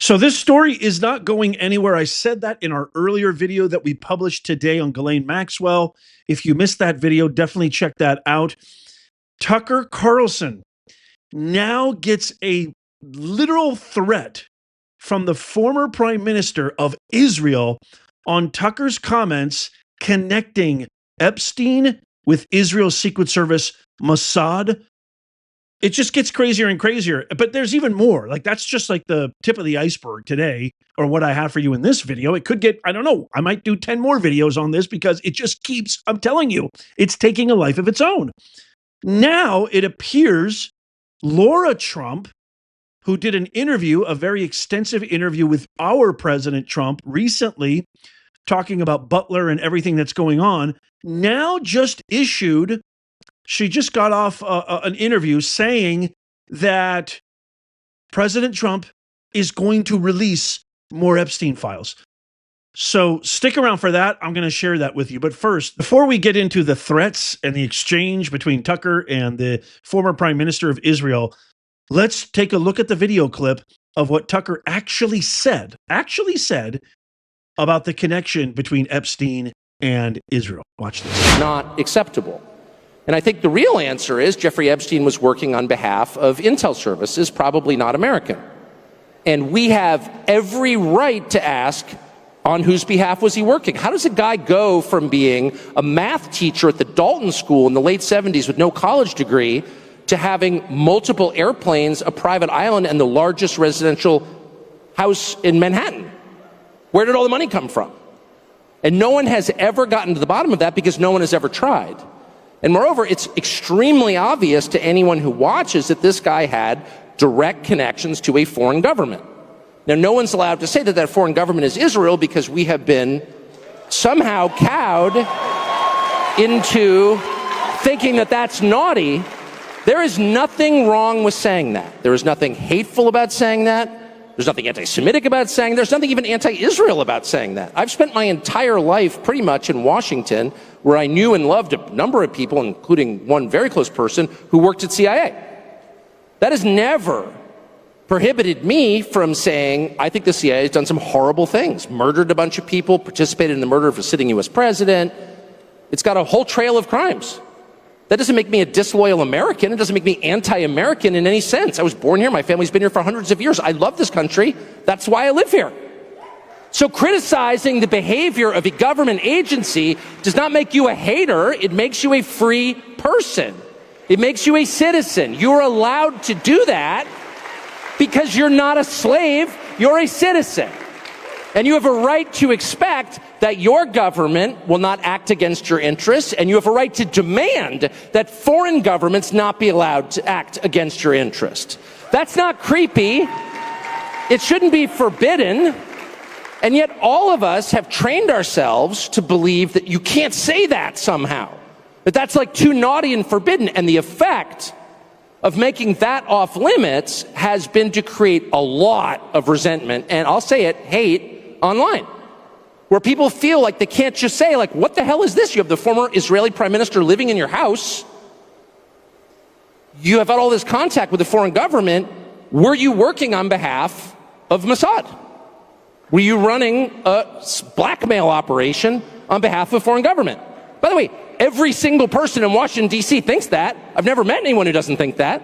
So this story is not going anywhere. I said that in our earlier video that we published today on Ghislaine Maxwell. If you missed that video, definitely check that out. Tucker Carlson now gets a literal threat from the former prime minister of Israel on Tucker's comments connecting Epstein with Israel's Secret Service, Mossad. It just gets crazier and crazier. But there's even more. Like, that's just like the tip of the iceberg today, or what I have for you in this video. It could get, I don't know, I might do 10 more videos on this because it just keeps, I'm telling you, it's taking a life of its own. Now it appears Laura Trump, who did an interview, a very extensive interview with our President Trump recently, talking about Butler and everything that's going on, now just issued, she just got off an interview saying that President Trump is going to release more Epstein files. So stick around for that. I'm going to share that with you. But first, before we get into the threats and the exchange between Tucker and the former prime minister of Israel, let's take a look at the video clip of what Tucker actually said about the connection between Epstein and Israel. Watch this. Not acceptable. And I think the real answer is Jeffrey Epstein was working on behalf of intel services, probably not American. And we have every right to ask, on whose behalf was he working? How does a guy go from being a math teacher at the Dalton School in the late 70s with no college degree to having multiple airplanes, a private island, and the largest residential house in Manhattan? Where did all the money come from? And no one has ever gotten to the bottom of that because no one has ever tried. And moreover, it's extremely obvious to anyone who watches that this guy had direct connections to a foreign government. Now, no one's allowed to say that that foreign government is Israel because we have been somehow cowed into thinking that that's naughty. There is nothing wrong with saying that. There is nothing hateful about saying that. There's nothing anti-Semitic about saying that. There's nothing even anti-Israel about saying that. I've spent my entire life pretty much in Washington, where I knew and loved a number of people, including one very close person who worked at CIA. That has never prohibited me from saying, I think the CIA has done some horrible things, murdered a bunch of people, participated in the murder of a sitting U.S. president. It's got a whole trail of crimes. That doesn't make me a disloyal American. It doesn't make me anti-American in any sense. I was born here. My family's been here for hundreds of years. I love this country. That's why I live here. So criticizing the behavior of a government agency does not make you a hater. It makes you a free person. It makes you a citizen. You're allowed to do that because you're not a slave. You're a citizen. And you have a right to expect that your government will not act against your interests, and you have a right to demand that foreign governments not be allowed to act against your interest. That's not creepy. It shouldn't be forbidden. And yet all of us have trained ourselves to believe that you can't say that somehow, that that's like too naughty and forbidden. And the effect of making that off limits has been to create a lot of resentment, and I'll say it, hate, online, where people feel like they can't just say, like, what the hell is this? You have the former Israeli prime minister living in your house. You have had all this contact with the foreign government. Were you working on behalf of Mossad? Were you running a blackmail operation on behalf of foreign government? By the way, every single person in Washington, D.C. thinks that. I've never met anyone who doesn't think that.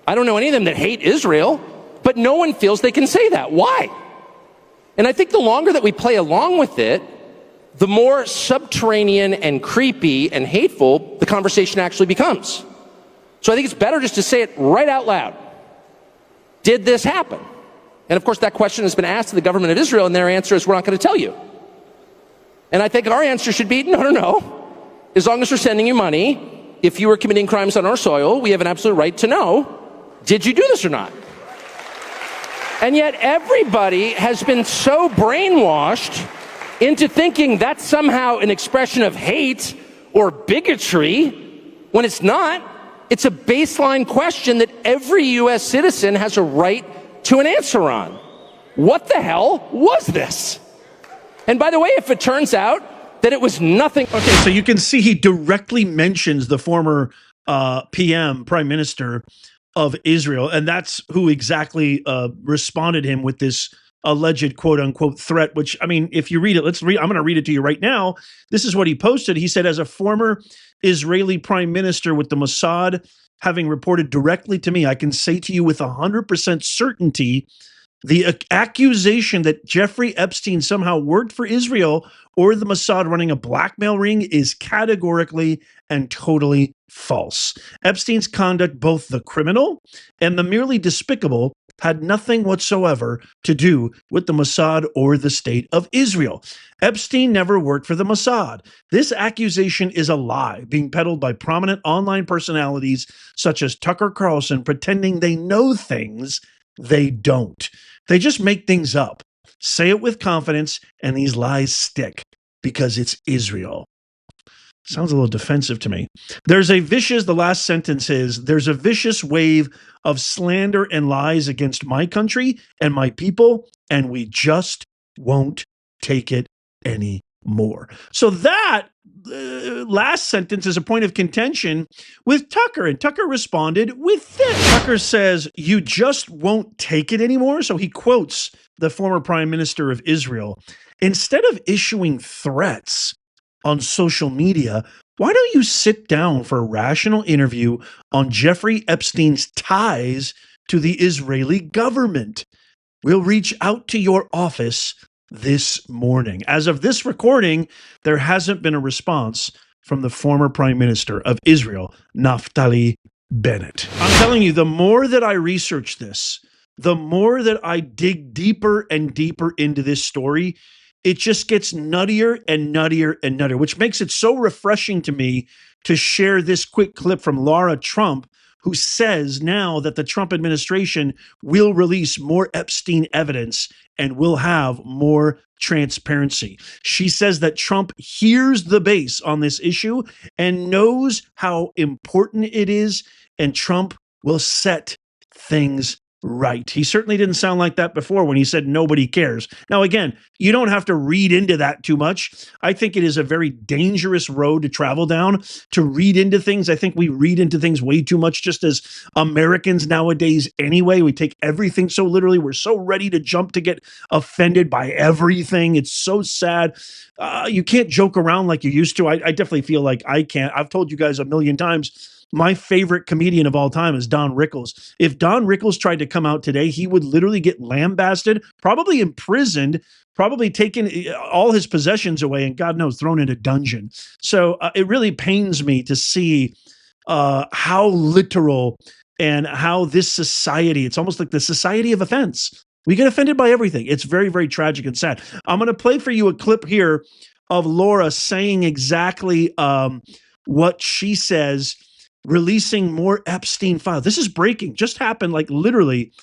I don't know any of them that hate Israel, but no one feels they can say that. Why? And I think the longer that we play along with it, the more subterranean and creepy and hateful the conversation actually becomes. So I think it's better just to say it right out loud. Did this happen? And of course that question has been asked to the government of Israel, and their answer is, we're not going to tell you. And I think our answer should be, no. As long as we're sending you money, if you were committing crimes on our soil, we have an absolute right to know, did you do this or not? And yet everybody has been so brainwashed into thinking that's somehow an expression of hate or bigotry, when it's not. It's a baseline question that every U.S. citizen has a right to an answer on. What the hell was this? And by the way, if it turns out that it was nothing... Okay, so you can see he directly mentions the former PM, Prime Minister, of Israel. And that's who exactly responded him with this alleged quote unquote threat, which, I mean, if you read it, I'm going to read it to you right now. This is what he posted. He said, as a former Israeli prime minister with the Mossad having reported directly to me, I can say to you with 100% certainty the accusation that Jeffrey Epstein somehow worked for Israel or the Mossad running a blackmail ring is categorically and totally false. Epstein's conduct, both the criminal and the merely despicable, had nothing whatsoever to do with the Mossad or the state of Israel. Epstein never worked for the Mossad. This accusation is a lie being peddled by prominent online personalities such as Tucker Carlson, pretending they know things they don't. They just make things up, say it with confidence, and these lies stick because it's Israel. Sounds a little defensive to me. The last sentence is, there's a vicious wave of slander and lies against my country and my people, and we just won't take it anymore. So that last sentence is a point of contention with Tucker, and Tucker responded with this. Tucker says, you just won't take it anymore. So he quotes the former prime minister of Israel. Instead of issuing threats on social media, why don't you sit down for a rational interview on Jeffrey Epstein's ties to the Israeli government? We'll reach out to your office this morning. As of this recording, there hasn't been a response from the former prime minister of Israel, Naftali Bennett. I'm telling you, the more that I research this, the more that I dig deeper and deeper into this story, it just gets nuttier and nuttier and nuttier, which makes it so refreshing to me to share this quick clip from Laura Trump, who says now that the Trump administration will release more Epstein evidence and will have more transparency. She says that Trump hears the base on this issue and knows how important it is, and Trump will set things right. He certainly didn't sound like that before when he said nobody cares. Now, again, you don't have to read into that too much. I think it is a very dangerous road to travel down, to read into things. I think we read into things way too much just as Americans nowadays anyway. We take everything so literally. We're so ready to jump to get offended by everything. It's so sad. You can't joke around like you used to. I definitely feel like I can't. I've told you guys a million times, my favorite comedian of all time is Don Rickles. If Don Rickles tried to come out today, he would literally get lambasted, probably imprisoned, probably taken all his possessions away, and God knows, thrown in a dungeon. So it really pains me to see how literal and how this society, it's almost like the society of offense. We get offended by everything. It's very, very tragic and sad. I'm going to play for you a clip here of Laura saying exactly what she says, releasing more Epstein files. This is breaking, just happened like literally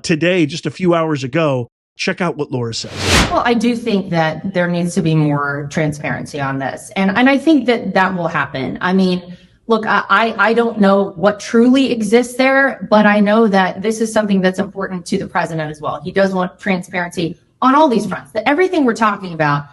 today, just a few hours ago. Check out what Laura says. Well, I do think that there needs to be more transparency on this. And I think that that will happen. I mean, look, I don't know what truly exists there, but I know that this is something that's important to the president as well. He does want transparency on all these fronts, that everything we're talking about,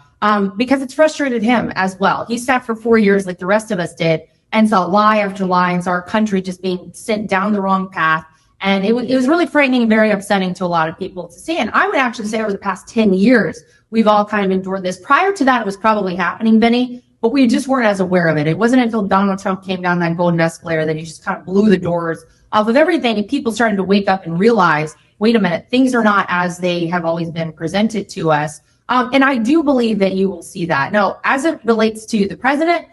because it's frustrated him as well. He sat for 4 years like the rest of us did, and saw lie after lie, and saw our country just being sent down the wrong path. And it was really frightening and very upsetting to a lot of people to see. And I would actually say over the past 10 years, we've all kind of endured this. Prior to that, it was probably happening, Benny, but we just weren't as aware of it. It wasn't until Donald Trump came down that golden escalator that he just kind of blew the doors off of everything, and people started to wake up and realize, wait a minute, things are not as they have always been presented to us. And I do believe that you will see that. Now, as it relates to the president,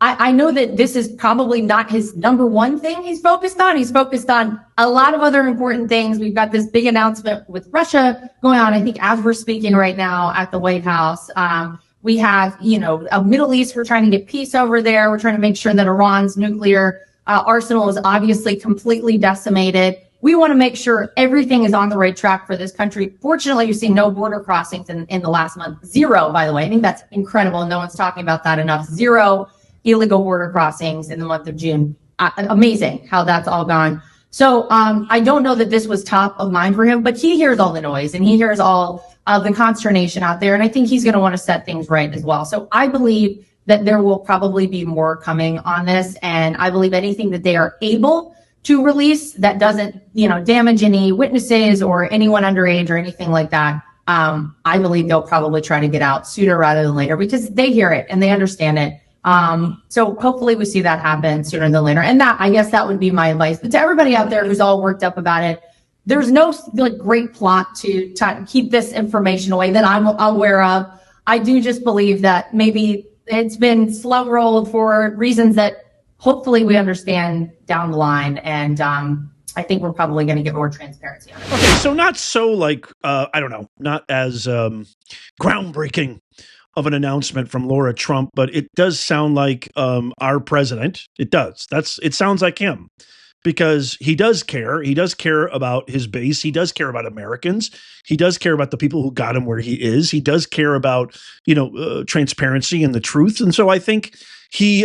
I know that this is probably not his number one thing he's focused on. He's focused on a lot of other important things. We've got this big announcement with Russia going on, I think, as we're speaking right now at the White House. We have, a Middle East. We're trying to get peace over there. We're trying to make sure that Iran's nuclear arsenal is obviously completely decimated. We want to make sure everything is on the right track for this country. Fortunately, you've seen no border crossings in the last month. Zero, by the way. I think that's incredible. No one's talking about that enough. Zero illegal border crossings in the month of June. Amazing how that's all gone. So I don't know that this was top of mind for him, but he hears all the noise and he hears all of the consternation out there. And I think he's going to want to set things right as well. So I believe that there will probably be more coming on this. And I believe anything that they are able to release that doesn't, damage any witnesses or anyone underage or anything like that, I believe they'll probably try to get out sooner rather than later because they hear it and they understand it. So hopefully we see that happen sooner than later. And I guess that would be my advice. But to everybody out there who's all worked up about it, there's no great plot to keep this information away that I'm aware of. I do just believe that maybe it's been slow rolled for reasons that hopefully we understand down the line. And I think we're probably going to get more transparency on it. Okay, so not so I don't know, not as groundbreaking of an announcement from Laura Trump, but it does sound like our president. It does. It sounds like him. Because he does care. He does care about his base. He does care about Americans. He does care about the people who got him where he is. He does care about, transparency and the truth. And so I think he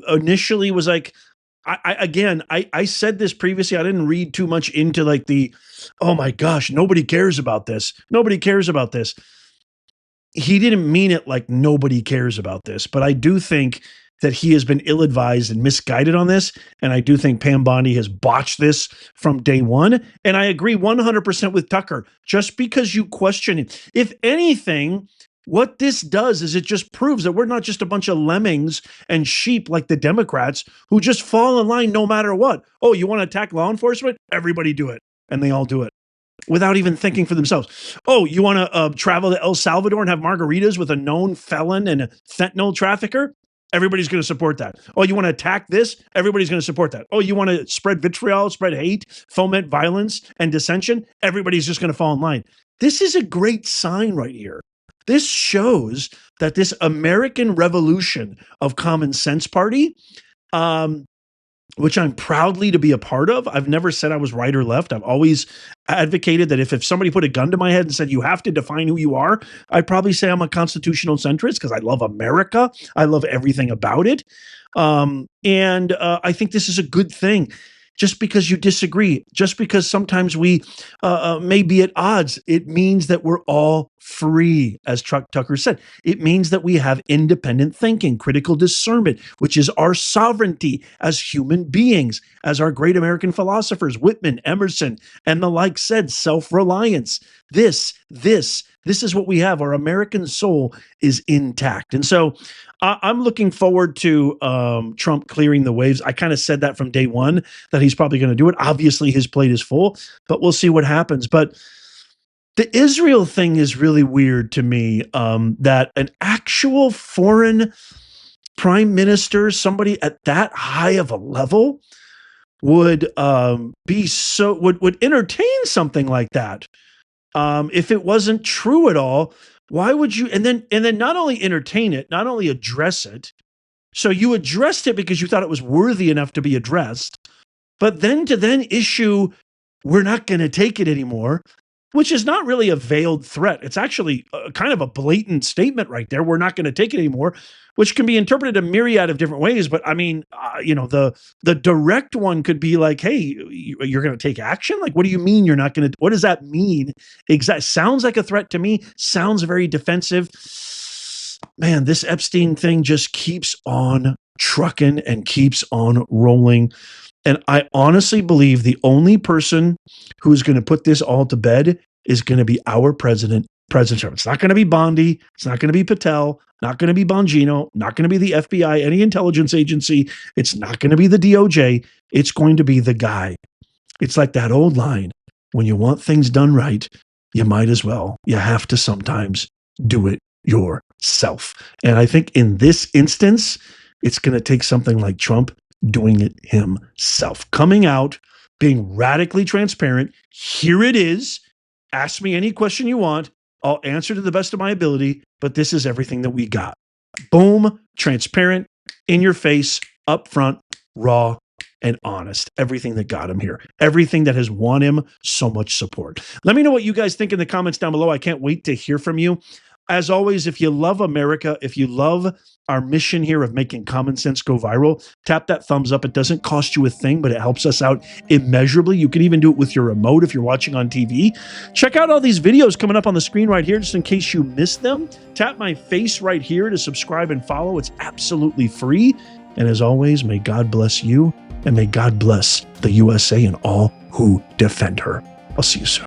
initially was like, I said this previously. I didn't read too much into oh my gosh, nobody cares about this. Nobody cares about this. He didn't mean it like nobody cares about this. But I do think that he has been ill-advised and misguided on this. And I do think Pam Bondi has botched this from day one. And I agree 100% with Tucker. Just because you question it, if anything, what this does is it just proves that we're not just a bunch of lemmings and sheep like the Democrats who just fall in line no matter what. Oh, you want to attack law enforcement? Everybody do it. And they all do it without even thinking for themselves. Oh, you want to travel to El Salvador and have margaritas with a known felon and a fentanyl trafficker? Everybody's going to support that. Oh, you want to attack this? Everybody's going to support that. Oh, you want to spread vitriol, spread hate, foment violence and dissension? Everybody's just going to fall in line. This is a great sign right here. This shows that this American revolution of common sense party, which I'm proudly to be a part of. I've never said I was right or left. I've always advocated that if somebody put a gun to my head and said, you have to define who you are, I'd probably say I'm a constitutional centrist because I love America. I love everything about it. And I think this is a good thing. Just because you disagree, just because sometimes we may be at odds, it means that we're all free, as Chuck Tucker said. It means that we have independent thinking, critical discernment, which is our sovereignty as human beings, as our great American philosophers, Whitman, Emerson, and the like said, self-reliance. This is what we have. Our American soul is intact. And so I'm looking forward to Trump clearing the waves. I kind of said that from day one, that he's probably going to do it. Obviously, his plate is full, but we'll see what happens. But the Israel thing is really weird to me, that an actual foreign prime minister, somebody at that high of a level, would would entertain something like that. If it wasn't true at all, why would you? And then not only entertain it, not only address it. So you addressed it because you thought it was worthy enough to be addressed, but then to issue, we're not going to take it anymore, which is not really a veiled threat. It's actually kind of a blatant statement right there. We're not going to take it anymore, which can be interpreted a myriad of different ways. But I mean, the direct one could be like, hey, you're going to take action? Like, what do you mean you're not going to? What does that mean? Sounds like a threat to me. Sounds very defensive. Man, this Epstein thing just keeps on trucking and keeps on rolling. And I honestly believe the only person who's going to put this all to bed is going to be our President Trump. It's not going to be Bondi. It's not going to be Patel. Not going to be Bongino. Not going to be the FBI, any intelligence agency. It's not going to be the DOJ. It's going to be the guy. It's like that old line. When you want things done right, you might as well. You have to sometimes do it yourself. And I think in this instance, it's going to take something like Trump doing it himself, coming out, being radically transparent. Here it is. Ask me any question you want. I'll answer to the best of my ability, but this is everything that we got. Boom, transparent, in your face, upfront, raw, and honest. Everything that got him here. Everything that has won him so much support. Let me know what you guys think in the comments down below. I can't wait to hear from you. As always, if you love America, if you love our mission here of making common sense go viral, tap that thumbs up. It doesn't cost you a thing, but it helps us out immeasurably. You can even do it with your remote if you're watching on TV. Check out all these videos coming up on the screen right here, just in case you missed them. Tap my face right here to subscribe and follow. It's absolutely free. And as always, may God bless you and may God bless the USA and all who defend her. I'll see you soon.